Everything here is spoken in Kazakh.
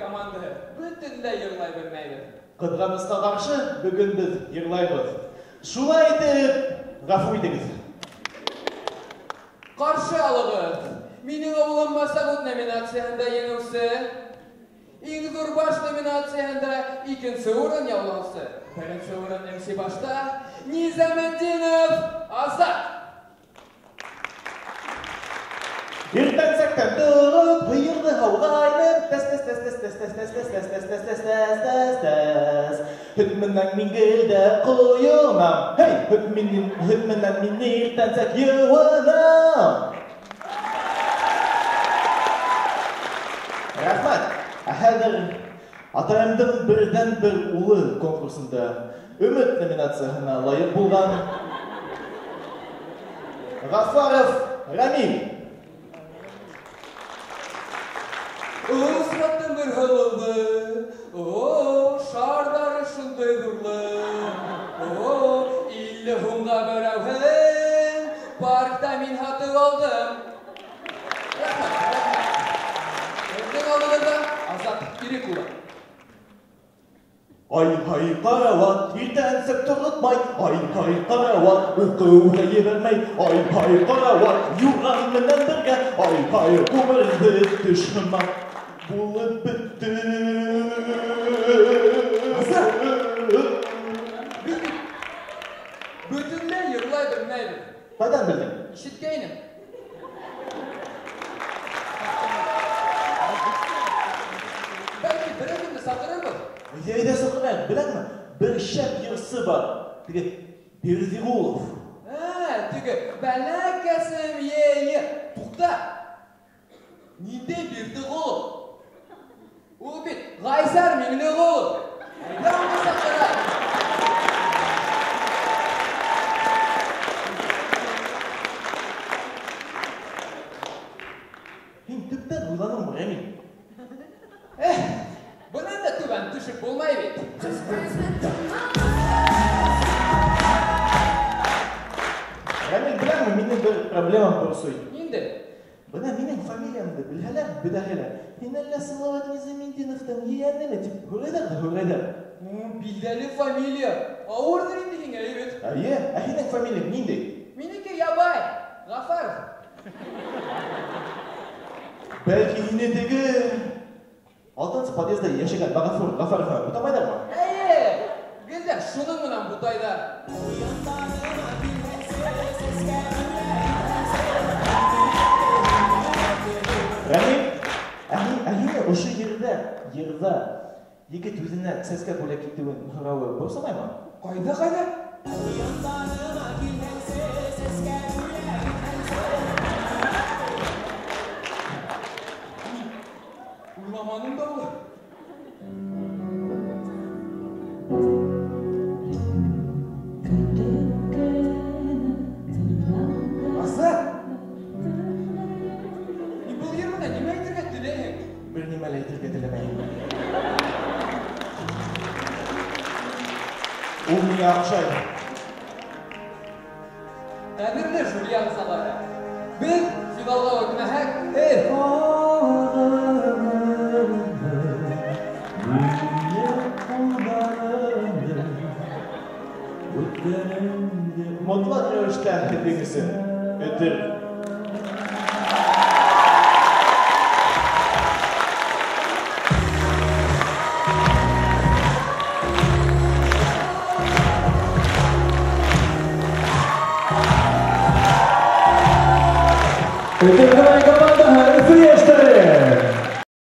команда бүтүнлөй йырлай бермейбиз. Кыдганычка каршы бүгүн биз йырлайбыз. Шулай итеп, гафу итегиз. Каршы алыгыз. Менин оğlum Масагут номинациясында еңүүсү. Иң зур баш номинациясында 2-нче орын яулансы. 1-нче орын МС башта Низамеддинов Азат. Иртән сәктән торып, быйырды һаугайнып, тәс. Һөт менән миңгелдә куйынам. Hey, һөт менән мин иртән сәк юынам. Рәхмәт. Хәзер атайымдың бердән бер улы конкурсында Өмет номинациясына лайык булган Гафаров Рамил. Ысраттың бір ғылылды, шардары шындай ғырлы, иллі ғымға бір әуін, паркта мен хаты алдым. Өрдің алдығында Азат Ирекула. Ай-хай қарауат, ертән сәк тұрғытмай, ай-хай қарауат, оқуға ебермей, ай-хай қарауат, юрған менен бірге, ай-хай өмірді түшімақ болып бітті. Азат! Бүтінлей йырлай бермейбіз. Қайдан білдің? Ишіткейнім. Бәлки бір күнді сатырырбыз. Ейді соқырайық, біләңі, бір шәп ерсі бар, тіге Бердиғулов. Тіге бәләкәсім ейі. Тұқта. Нинде Бердиғулов? Ол бет Ғайсар Меңліғулов. Айда оны сатырайық. Мен түптен ойланым бар, әмін. Бұнан да түбән түшіп болмай бет. Рамил, біләңі, менің бір проблемам бұрсой. Нинде? Бұна менің фамилиямды білхәләр, бүдәхәләр. Мен әлі Салават Низамеддиновтың еәнемі деп hürreder. Bilдәлі фамилия. Ауырдыр инде еңе, бет. Әйе, әхинең фамилиям нинде? Менікі Ябай. Ғафаров. Бәлки инедегі алтыншы подъезда яшеген Гафаровны бұтамайдар ма? Әйе, гелдер шуның мұнан бұтайда. Рамил, әхине ұшы ерді, егет өзіне сәске бөлек кетуін ғырауы бұрсамай ма? Қайда? Uymamanın da olur. Azat! Bu yerine nime etirget dileyin? Bir nimele etirget dilemeyin. O mine akşaydı. Kadirli jüriya kısaları. Biz finalga ötmehek, Mutlak rövüşte hepinizi ötür. Ötür komanda, Üfü